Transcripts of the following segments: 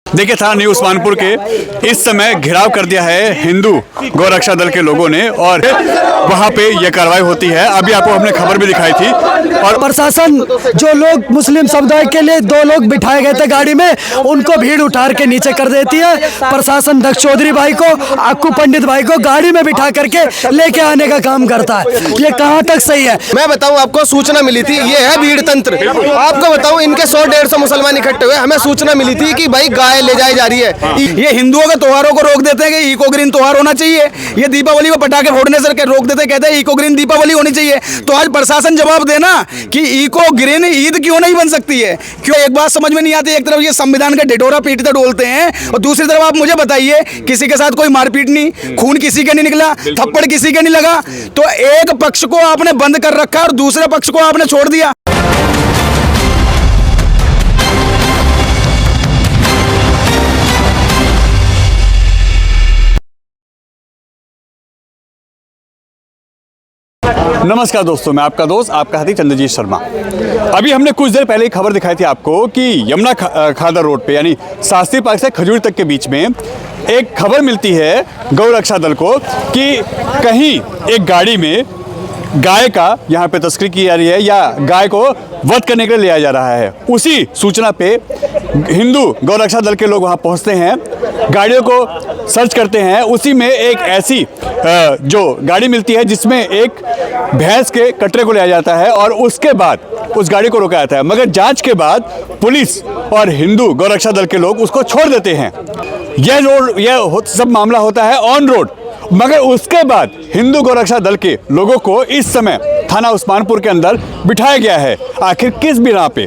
देखिए थाना न्यू उस्मानपुर के इस समय घिराव कर दिया है हिंदू गौरक्षा दल के लोगों ने और वहां पे ये कार्रवाई होती है। अभी आपको हमने खबर भी दिखाई थी। और प्रशासन जो लोग मुस्लिम समुदाय के लिए 2 लोग बिठाए गए थे गाड़ी में, उनको भीड़ उठार के नीचे कर देती है। प्रशासन दक्ष चौधरी भाई को, अक्कू पंडित भाई को गाड़ी में बिठा करके लेके आने का काम करता है। ये कहाँ तक सही है? मैं बताऊं, आपको सूचना मिली थी, ये है भीड़ तंत्र। आपको बताऊं, इनके 100-150 मुसलमान इकट्ठे हुए, हमें सूचना मिली थी कि भाई गाय ले जाई जा रही है। ये हिंदुओं के त्योहारों को रोक देते हैं कि इको ग्रीन त्योहार होना चाहिए। ये दीपावली में पटाखे फोड़ने से रोक देते, कहते हैं इको ग्रीन दीपावली होनी चाहिए। तो आज प्रशासन जवाब देना कि इको ग्रीन ईद क्यों नहीं बन सकती है। क्यों, एक बात समझ में नहीं आती। एक तरफ ये संविधान का ढिढोरा पीटते डोलते हैं और दूसरी तरफ आप मुझे बताइए, किसी के साथ कोई मारपीट नहीं, खून किसी के नहीं निकला, थप्पड़ किसी के नहीं लगा। तो एक पक्ष को आपने बंद कर रखा और दूसरे पक्ष को आपने छोड़ दिया। नमस्कार दोस्तों, मैं आपका दोस्त, आपका साथी चंद्रजीत शर्मा। अभी हमने कुछ देर पहले खबर दिखाई थी आपको कि यमुना खादर रोड पे यानी शास्त्री पार्क से खजूरी तक के बीच में एक खबर मिलती है गौरक्षा दल को कि कहीं एक गाड़ी में गाय का यहाँ पे तस्करी की जा रही है या गाय को वध करने के लिए लिया जा रहा है। उसी सूचना पे हिंदू गौरक्षा दल के लोग वहाँ पहुँचते हैं, गाड़ियों को सर्च करते हैं। उसी में एक ऐसी जो गाड़ी मिलती है जिसमें एक भैंस के कटरे को लिया जाता है और उसके बाद उस गाड़ी को रोका जाता है। मगर जांच के बाद पुलिस और हिंदू गौरक्षा दल के लोग उसको छोड़ देते हैं। यह सब मामला होता है ऑन रोड। मगर उसके बाद हिंदू गौरक्षा दल के लोगों को इस समय थाना उस्मानपुर के अंदर बिठाया गया है। आखिर किस बिना पे?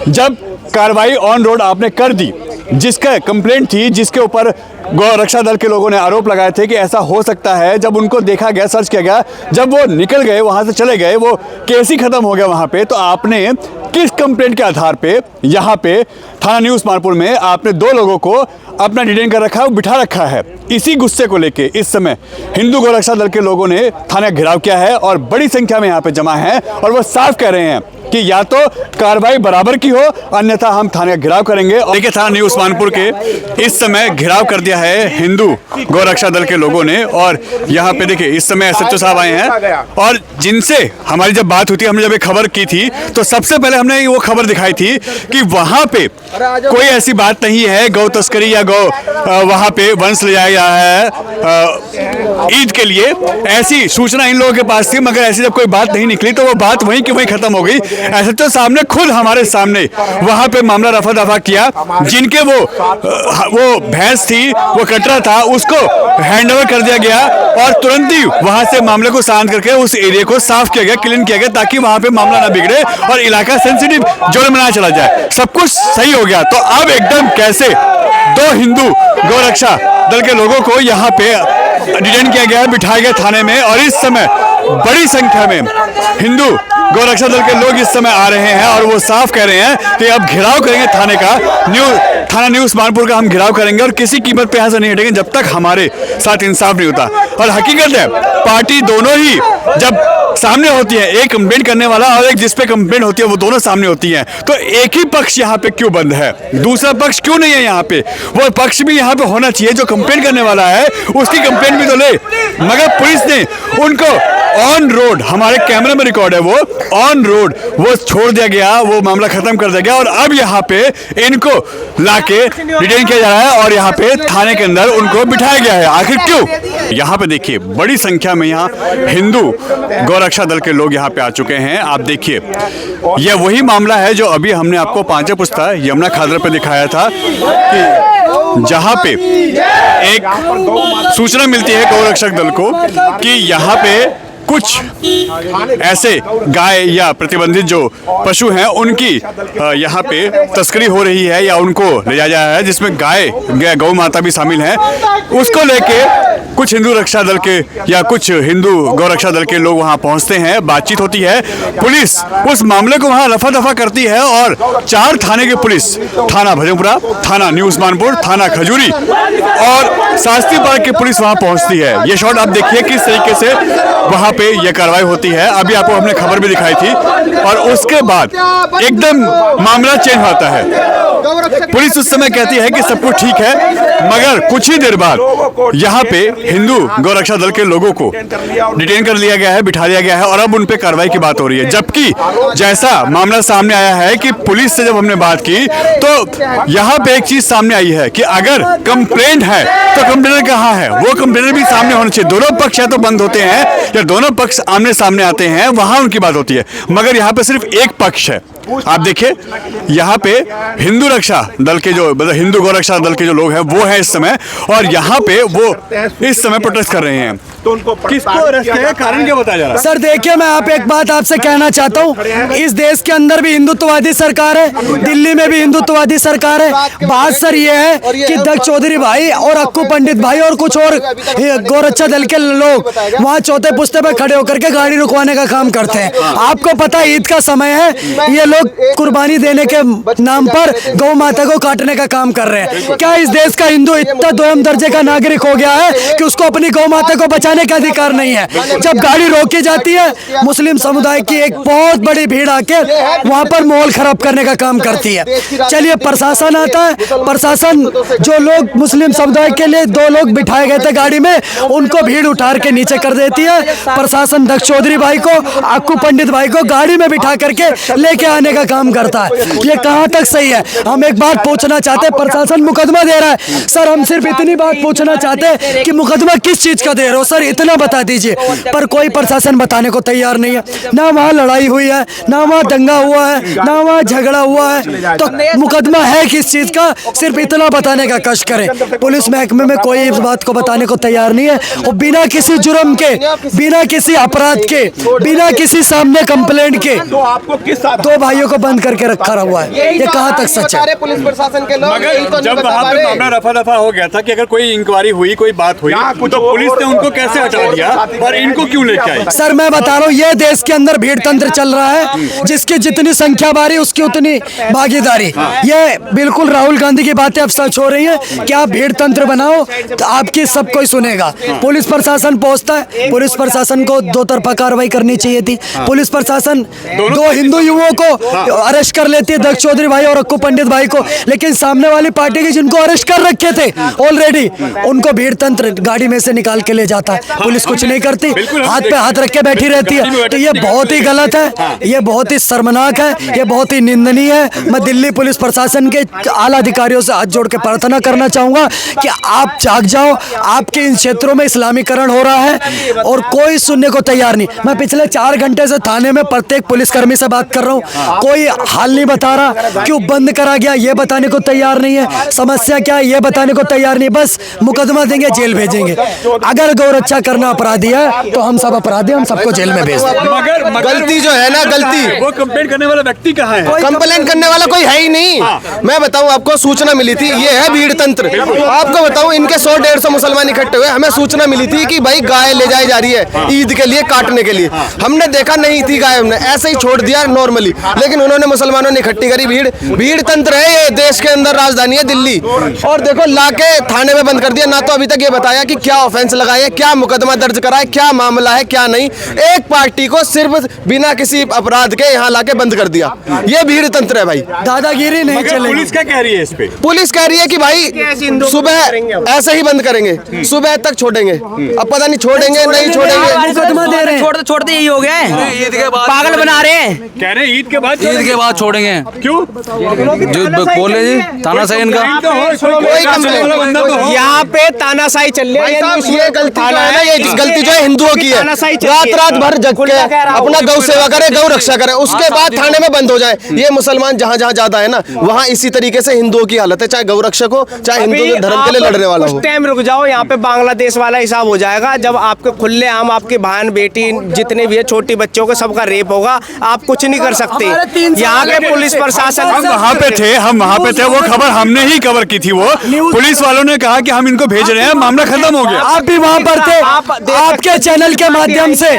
जब कार्रवाई ऑन रोड आपने कर दी, जिसका कंप्लेंट थी, जिसके ऊपर गौरक्षा दल के लोगों ने आरोप लगाए थे कि ऐसा हो सकता है, जब उनको देखा गया, सर्च किया गया, जब वो निकल गए वहां से चले गए, वो केस ही खत्म हो गया वहां पे, तो आपने किस कंप्लेंट के आधार पे यहाँ पे थाना न्यू उस्मानपुर में आपने 2 लोगों को अपना डिटेन कर रखा है, बिठा रखा है। इसी गुस्से को लेके इस समय हिंदू गौरक्षा दल के लोगों ने थाना घेराव किया है और बड़ी संख्या में यहाँ पे जमा है और वो साफ कह रहे हैं कि या तो कार्रवाई बराबर की हो, अन्यथा हम थाने घेराव करेंगे। देखिए थाना न्यू उस्मानपुर के इस समय घेराव कर दिया है हिंदू गौरक्षा दल के लोगों ने और यहाँ पे देखिए इस समय एसएचओ साहब आए हैं और जिनसे हमारी जब बात हुई थी, हमने जब एक खबर की थी तो सबसे पहले हमने वो खबर दिखाई थी कि वहां पे कोई ऐसी बात नहीं है गौ तस्करी या गौ वहां पे वंश ले जाया है ईद के लिए। ऐसी सूचना इन लोगों के पास थी, मगर ऐसी जब कोई बात नहीं निकली तो वो बात वहीं की वहीं खत्म हो गई। एसएचओ साहब ने खुद हमारे सामने वहां पे मामला रफा दफा किया। जिनके वो भैंस थी, वो कटरा था, उसको हैंडओवर कर दिया गया और तुरंत ही वहां से मामले को शांत करके उस एरिया को साफ किया गया, क्लीन किया गया, ताकि वहां पे मामला ना बिगड़े और इलाका सेंसिटिव जोन में ना चला जाए। सब कुछ सही हो गया। तो अब एकदम कैसे 2 हिंदू गौरक्षा दल के लोगों को यहाँ पे डिटेन किया गया, बिठाया गया थाने में और इस समय बड़ी संख्या में हिंदू गौरक्षा दल के लोग इस समय आ रहे हैं और वो साफ कह रहे हैं कि अब घेराव करेंगे थाने का, थाना न्यू उस्मानपुर का हम घेराव करेंगे और किसी कीमत पे यहाँ से नहीं हटेंगे जब तक हमारे साथ इंसाफ नहीं होता। और हकीकत है, पार्टी दोनों ही जब सामने होती है, एक कंप्लेंट करने वाला और एक जिस पे कंप्लेंट होती है, वो दोनों सामने होती हैं, तो एक ही पक्ष यहाँ पे क्यों बंद है? दूसरा पक्ष क्यों नहीं है यहाँ पे? वो पक्ष भी यहाँ पे होना चाहिए। जो कंप्लेंट करने वाला है उसकी कंप्लेंट भी तो ले। मगर पुलिस ने उनको ऑन रोड, हमारे कैमरे में रिकॉर्ड है, वो ऑन रोड वो छोड़ दिया गया, वो मामला खत्म कर दिया गया और अब यहाँ पे इनको लाके डिटेन किया जा रहा है और यहाँ पे थाने के अंदर उनको बिठाया गया है। आखिर क्यों? यहाँ पे देखिए बड़ी संख्या में यहाँ हिंदू गौरक्षा दल के लोग यहाँ पे आ चुके हैं। आप देखिए, यह वही मामला है जो अभी हमने आपको 5 पुस्ता यमुना खादर पे दिखाया था कि जहाँ पे एक सूचना मिलती है गौरक्षक दल को कि यहाँ पे कुछ ऐसे गाय या प्रतिबंधित जो पशु हैं उनकी यहाँ पे तस्करी हो रही है या उनको ले जाया जा रहा है, जिसमें गौ माता भी शामिल है। उसको लेके कुछ हिंदू रक्षा दल के या कुछ हिंदू गौरक्षा दल के लोग वहाँ पहुँचते हैं, बातचीत होती है, पुलिस उस मामले को वहाँ रफा दफा करती है और 4 थाने की पुलिस, थाना भजनपुरा, थाना न्यू उस्मानपुर, थाना खजूरी और शास्त्री पार्क की पुलिस वहाँ पहुँचती है। ये शॉट आप देखिए किस तरीके से वहाँ पे ये कार्रवाई होती है। अभी आपको हमने खबर भी दिखाई थी और उसके बाद एकदम मामला चेंज होता है। पुलिस उस समय कहती है कि सब कुछ ठीक है, मगर कुछ ही देर बाद यहाँ पे हिंदू गौरक्षा दल के लोगों को डिटेन कर लिया गया है, बिठा लिया गया है और अब उन पे कार्रवाई की बात हो रही है। जबकि जैसा मामला सामने आया है कि पुलिस से जब हमने बात की तो यहाँ पे एक चीज सामने आई है कि अगर कंप्लेंट है तो कंप्लेनर कहाँ है, वो कंप्लेनर भी सामने होना चाहिए। दोनों पक्ष या तो बंद होते हैं या दोनों पक्ष आमने सामने आते हैं, वहां उनकी बात होती है, मगर यहाँ पे सिर्फ एक पक्ष है। आप देखिए यहाँ पे हिंदू रक्षा दल के जो मतलब हिंदू गौरक्षा दल के जो लोग हैं वो है इस समय, और यहाँ पे वो इस समय प्रोटेस्ट कर रहे हैं। तो उनको किसको अरेस्ट किया, कारण क्या बताया जा रहा है? सर देखिए, मैं आप एक बात आपसे कहना चाहता हूँ, इस देश के अंदर भी हिंदुत्ववादी सरकार है, दिल्ली में भी हिंदुत्ववादी सरकार है। बात सर ये है कि दक्ष चौधरी भाई और अक्कू पंडित भाई और कुछ और गौरक्षा दल के लोग वहाँ चौथे पुस्ते पे खड़े होकर के गाड़ी रुकवाने का काम करते हैं। आपको पता है ईद का समय है, ये लोग कुर्बानी देने के नाम पर गौ माता को काटने का काम कर रहे हैं। क्या इस देश का हिंदू इतना दोयम दर्जे का नागरिक हो गया है कि उसको अपनी गौ माता को बचाने का अधिकार नहीं है? जब गाड़ी रोकी जाती है, मुस्लिम समुदाय की एक बहुत बड़ी भीड़ आके वहां पर माहौल खराब करने का काम करती है। चलिए प्रशासन आता है, प्रशासन जो लोग मुस्लिम समुदाय के लिए 2 लोग बिठाए गए थे गाड़ी में, उनको भीड़ उठार के नीचे कर देती है। प्रशासन दक्ष चौधरी भाई को, अक्कू पंडित भाई को गाड़ी में बिठा करके लेके आने का काम करता है। ये कहां तक सही है? हम एक बात पूछना चाहते हैं, प्रशासन मुकदमा दे रहा है सर, हम सिर्फ इतनी बात पूछना चाहते हैं कि मुकदमा किस चीज का दे रहे हो सर, इतना बता दीजिए। पर कोई प्रशासन बताने को तैयार नहीं है। ना वहाँ लड़ाई हुई है, ना वहाँ दंगा हुआ है, ना वहाँ झगड़ा हुआ है, तो मुकदमा है किस चीज का, सिर्फ इतना बताने का कष्ट करें। पुलिस महकमे में कोई इस बात को बताने को तैयार नहीं है, और बिना किसी जुर्म के, बिना किसी अपराध के, बिना किसी सामने कंप्लेंट के 2 भाइयों को बंद करके रखा हुआ है। ये कहाँ तक सच है? पुलिस प्रशासन के लोग मगर जब वहाँ पे मामला रफा दफा हो गया था कि अगर कोई इंक्वायरी हुई, कोई बात हुई, तो पुलिस ने उनको कैसे हटा दिया और इनको क्यों लेके आई? सर मैं बता रहा हूँ, ये देश के अंदर भीड़ तंत्र चल रहा है, जिसकी जितनी संख्या बारी उसकी उतनी भागीदारी। ये बिल्कुल राहुल गांधी की बातें अब सच हो रही हैं कि आप भीड़ तंत्र बनाओ तो आपकी सब कोई सुनेगा। पुलिस प्रशासन पहुंचता है, पुलिस प्रशासन को 2 तरफा कार्रवाई करनी चाहिए थी। पुलिस प्रशासन 2 हिंदू युवाओं को अरेस्ट कर लेती है, दक्ष चौधरी भाई और अक्कू पंडित भाई को, लेकिन सामने वाली पार्टी के जिनको अरेस्ट कर रखे थे ऑलरेडी, उनको भीड़ तंत्र गाड़ी में से निकाल के ले जाता है। पुलिस कुछ नहीं करती, हाथ पे हाथ रख के बैठी रहती है। तो ये बहुत ही गलत है, ये बहुत ही शर्मनाक है, ये बहुत ही निंदनीय है। मैं दिल्ली पुलिस प्रशासन के आला अधिकारियों से हाथ जोड़ के प्रार्थना करना चाहूंगा कि आप जाग जाओ। आपके इन क्षेत्रों में इस्लामीकरण हो रहा है और कोई सुनने को तैयार नहीं। मैं पिछले 4 घंटे से थाने में प्रत्येक पुलिसकर्मी से बात कर रहा हूँ, कोई हाल नहीं बता रहा। क्यों बंद करा गया ये बताने को तैयार नहीं है, समस्या क्या है ये बताने को तैयार नहीं, बस मुकदमा देंगे, जेल भेजेंगे। अगर गौरक्षा करना अपराधी है तो हम सब अपराधी, हम सबको जेल में भेज दें। मगर गलती जो है ना, गलती वो कंप्लेंट करने वाला व्यक्ति कहाँ है? कंप्लेंट करने वाला कोई है ही नहीं। मैं बताऊं, आपको सूचना मिली थी, ये है भीड़ तंत्र। आपको बताऊं, इनके 100-150 मुसलमान इकट्ठे हुए, हमें सूचना मिली थी कि भाई गाय ले जाई जा रही है ईद के लिए काटने के लिए। हमने देखा नहीं थी गाय, हमने ऐसे ही छोड़ दिया नॉर्मली, लेकिन उन्होंने मुसलमानों ने इकट्ठी करी भीड़। भीड़ तंत्र है ये, देश के अंदर राजधानी है दिल्ली, और देखो लाके थाने में बंद कर दिया। ना तो अभी तक ये बताया कि क्या ऑफेंस लगाया, क्या मुकदमा दर्ज करा है, क्या मामला है, क्या नहीं। एक पार्टी को सिर्फ बिना किसी अपराध के यहाँ लाके बंद कर दिया। ये भीड़ तंत्र है भाई, दादागिरी नहीं चलेगी। पुलिस क्या कह रही है इस पे? पुलिस कह रही है कि भाई सुबह ऐसे ही बंद करेंगे, सुबह तक छोड़ेंगे। अब पता नहीं छोड़ेंगे नहीं छोड़ेंगे। मुकदमा दे रहे हैं, छोड़ते यही हो गया है, पागल बना रहे हैं। कह रहे हैं ईद के बाद छोड़ेंगे। क्यों? जो बोले जी तानाशाही इनका, कोई कंप्लेंट यहाँ पे तानाशाही चल रही है। ये गलती जो है ना, ये गलती जो है हिंदुओं की है। रात भर जग के अपना गौ सेवा करे, गौ रक्षा करे, उसके बाद थाने में बंद हो जाए। ये मुसलमान जहाँ जहाँ ज्यादा है ना, वहाँ इसी तरीके से हिंदुओं की हालत है, चाहे गौ रक्षक हो, चाहे हिंदू धर्म के लिए लड़ने वाला हो। कुछ टाइम रुक जाओ, यहाँ पे बांग्लादेश वाला हिसाब हो जाएगा। जब आपके खुले आम आपके बहन बेटी जितने भी है छोटी बच्चों के सबका रेप होगा, आप कुछ नहीं कर सकते। यहाँ के पुलिस प्रशासन, हम वहाँ पे थे, वो खबर हमने ही कवर की थी। वो पुलिस वालों ने कहा कि हम इनको भेज रहे हैं, मामला खत्म हो गया। आप भी वहाँ पर थे। आपके चैनल के माध्यम से,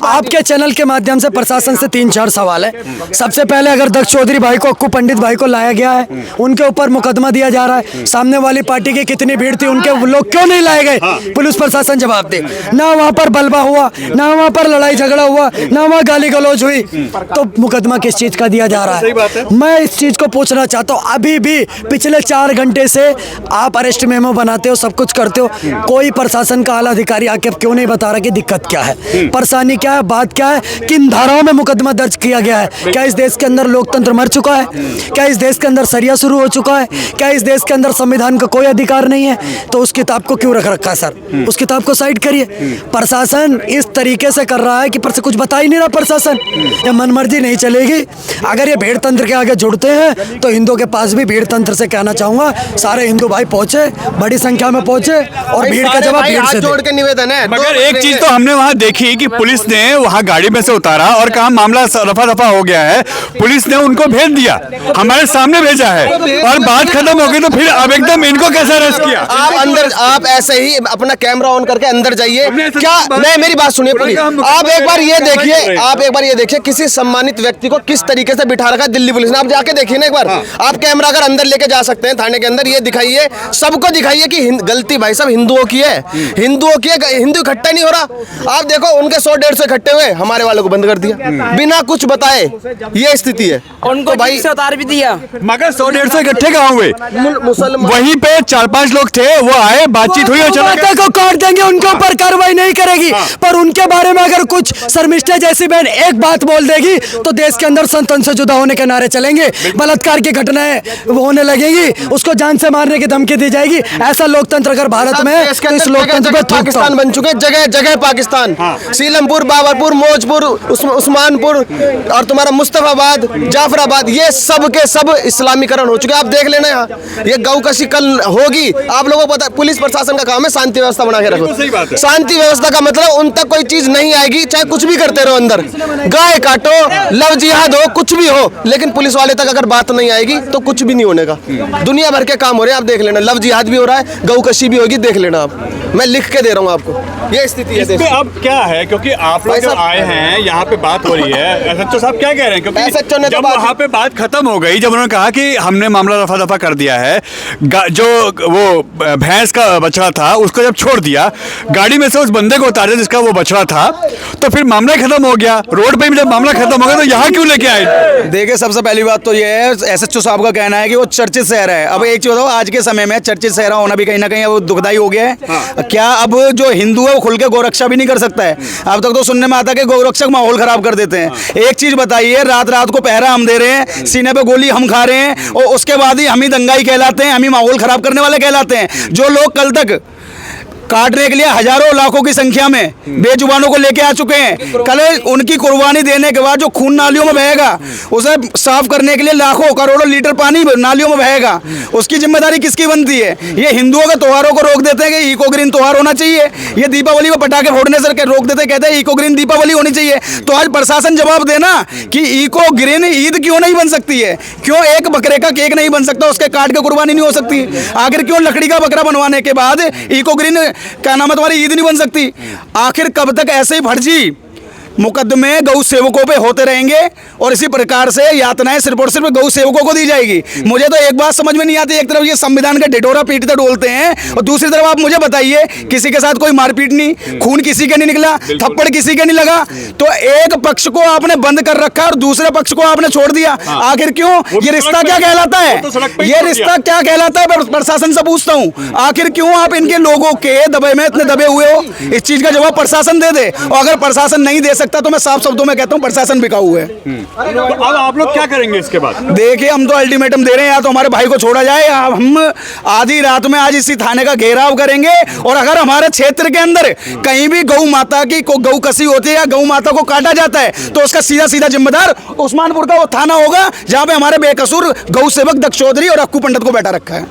आपके चैनल के माध्यम से प्रशासन से 3-4 सवाल है। सबसे पहले, अगर दक्ष चौधरी भाई को, अक्कू पंडित भाई को लाया गया है, उनके ऊपर मुकदमा दिया जा रहा है, सामने वाली पार्टी की कितनी भीड़ थी, उनके लोग क्यों नहीं लाए गए? पुलिस प्रशासन जवाब दे। ना वहाँ पर बलवा हुआ, ना वहाँ पर लड़ाई झगड़ा हुआ, ना वहाँ गाली गलौज हुई, तो मुकदमा किस चीज का दिया जा रहा सही बात है। है। मैं इस चीज को पूछना चाहता हूँ, अभी भी पिछले 4 घंटे से आप अरेस्ट मेमो बनाते हो, सब कुछ करते हो, कोई प्रशासन का आला अधिकारी आके क्यों नहीं बता रहा कि दिक्कत क्या है, परेशानी क्या है, बात क्या है, किन धाराओं में मुकदमा दर्ज किया गया है? क्या इस देश के अंदर लोकतंत्र मर चुका है? क्या इस देश के अंदर सरिया शुरू हो चुका है? क्या इस देश के अंदर संविधान का कोई अधिकार नहीं है? तो उस किताब को क्यों रख रखा है सर? उस किताब को साइड करिए। प्रशासन इस तरीके से कर रहा है कि कुछ बता ही नहीं रहा प्रशासन। ये मनमर्जी नहीं चलेगी। अगर ये भीड़ तंत्र के आगे जुड़ते हैं तो हिंदुओं के पास भी भीड़ तंत्र से कहना चाहूंगा, सारे हिंदू भाई पहुंचे, बड़ी संख्या में पहुंचे और भीड़ का जवाब भीड़ से जोड़ के निवेदन है। मगर एक चीज तो हमने वहां देखी कि पुलिस ने वहां गाड़ी में से उतारा और कहा मामला रफा दफा हो गया है, पुलिस ने उनको भेज दिया, हमारे सामने भेजा है और बात खत्म हो गई, तो फिर अब एकदम इनको कैसे अरेस्ट किया? आप अंदर, आप ऐसे ही अपना कैमरा ऑन करके अंदर जाइए। क्या नहीं, मेरी बात सुनिए पूरी। आप एक बार ये देखिए, आप एक बार ये देखिए किसी सम्मानित व्यक्ति को किस तरीके से बिठा रखा है दिल्ली पुलिस ने। आप जाके देखिए ना एक बार। आप कैमरा अगर अंदर लेके जा सकते हैं थाने के अंदर, ये दिखाइए, सबको दिखाइए कि गलती भाई साहब हिंदुओं की है, हिंदुओं की है। हिंदू इकट्ठा नहीं हो रहा। आप देखो उनके 100-150 इकट्ठे हुए, हमारे वालों को बंद कर दिया बिना कुछ बताए। ये स्थिति है। उनको भाई से उतार भी दिया। मगर 100-150 इकट्ठे कहाँ हुए? मुसलमान वहीं पे 4-5 लोग थे, वो आए, बातचीत हुई और चला गया। को काट देंगे, उनके ऊपर कार्रवाई नहीं करेगी, पर उनके बारे में अगर कुछ शर्मिष्ठा जैसी बहन एक बात बोल देगी तो देश के अंदर संतन से जुदा होने के नारे चलेंगे, बलात्कार की घटनाएं होने लगेंगी, उसको जान से मारने की धमकी दी जाएगी। ऐसा लोकतंत्र अगर भारत में है तो इस लोकतंत्र पे पाकिस्तान बन चुके, जगह जगह पाकिस्तान। सीलमपुर, बाबरपुर, मौजपुर, उस्मानपुर और तुम्हारा मुस्तफाबाद, जाफराबाद, ये सब के सब इस्लामीकरण हो चुके। आप देख लेना यहाँ, ये गौकशी कल होगी। आप लोगों को पता, पुलिस प्रशासन का काम है शांति व्यवस्था बना के रखो। शांति व्यवस्था का मतलब उन तक कोई चीज नहीं आएगी, चाहे कुछ भी करते रहो अंदर, गाय काटो, लव जिहाद हो, कुछ भी हो, लेकिन पुलिस वाले तक अगर बात नहीं आएगी तो कुछ भी नहीं होने का। दुनिया भर के काम हो रहे हैं, आप देख लेना, लव जिहाद भी हो रहा है, गौकशी भी होगी, देख लेना आप। मैं लिख के दे रहा हूँ आपको, ये स्थिति है। इसमें अब क्या है, क्योंकि आप लोग जब आए हैं यहाँ पे बात हो रही है, एसएचओ साहब क्या कह रहे हैं? क्योंकि SHO ने तो जब वहाँ पे बात खत्म हो गई, जब उन्होंने कहा कि हमने मामला रफा दफा कर दिया है, जो वो भैंस का बछड़ा था उसको जब छोड़ दिया, गाड़ी में से उस बंदे को उतारे जिसका वो बछड़ा था, तो फिर मामला खत्म हो गया। रोड पे भी जब मामला खत्म हो गया तो यहाँ क्यों लेके आए? देखिए, सबसे पहली बात तो ये है, एसएचओ साहब का कहना है कि वो चर्चित शहर है। अब एक चीज बताओ, आज के समय में चर्चित शहर होना भी कहीं ना कहीं अब दुखदाई हो गया है। क्या अब जो हिंदू है वो खुल के गौरक्षा भी नहीं कर सकता है? अब तक तो सुनने में आता है कि गौरक्षक माहौल खराब कर देते हैं। एक चीज बताइए, रात रात को पहरा हम दे रहे हैं, सीने पे गोली हम खा रहे हैं, और उसके बाद ही हम ही दंगाई कहलाते हैं, हम ही माहौल खराब करने वाले कहलाते हैं। जो लोग कल तक काटने के लिए हजारों लाखों की संख्या में बेजुबानों को लेके आ चुके हैं, कल उनकी कुर्बानी देने के बाद जो खून नालियों में बहेगा, उसे साफ करने के लिए लाखों करोड़ों लीटर पानी नालियों में बहेगा, उसकी जिम्मेदारी किसकी बनती है? ये हिंदुओं के त्योहारों को रोक देते हैं कि इको ग्रीन त्योहार होना चाहिए। ये दीपावली में पटाखे फोड़ने से रोक देते, कहते हैं इको ग्रीन दीपावली होनी चाहिए। तो आज प्रशासन जवाब देना कि इको ग्रीन ईद क्यों नहीं बन सकती है? क्यों एक बकरे का केक नहीं बन सकता, उसके काट के कुर्बानी नहीं हो सकती? आखिर क्यों लकड़ी का बकरा बनवाने के बाद इको ग्रीन क्या नाम है तुम्हारी ईद नहीं बन सकती? आखिर कब तक ऐसे ही फर्जी मुकदमे गौ सेवकों पे होते रहेंगे और इसी प्रकार से यातनाएं सिर्फ और सिर्फ गौ सेवकों को दी जाएगी? मुझे तो एक बात समझ में नहीं आती, एक तरफ ये संविधान का ढिढोरा पीटते डोलते हैं और दूसरी तरफ आप मुझे बताइए किसी के साथ कोई मारपीट नहीं, खून किसी के नहीं निकला, थप्पड़ किसी के नहीं लगा, तो एक पक्ष को आपने बंद कर रखा और दूसरे पक्ष को आपने छोड़ दिया। आखिर क्यों? ये रिश्ता क्या कहलाता है? ये रिश्ता क्या कहलाता है? प्रशासन से पूछता हूँ, आखिर क्यों आप इनके लोगों के दबे में इतने दबे हुए हो? इस चीज का जवाब प्रशासन दे दे, और अगर प्रशासन नहीं दे सकता तो मैं साफ शब्दों में कहता हूं प्रशासन बिकाऊ है। तो अब आप लोग क्या करेंगे इसके बाद? देखिए, हम तो अल्टीमेटम दे रहे हैं, या तो हमारे भाई को छोड़ा जाए या हम आधी रात में आज इसी थाने का घेराव करेंगे, और अगर हमारे क्षेत्र के अंदर कहीं भी गौ माता की गौ कसी होती है या गौ माता को काटा जाता है तो उसका सीधा सीधा जिम्मेदार उस्मानपुर का वो थाना होगा जहां पे हमारे बेकसूर गौ सेवक दक्ष चौधरी और अक्कू पंडित को बैठा रखा है।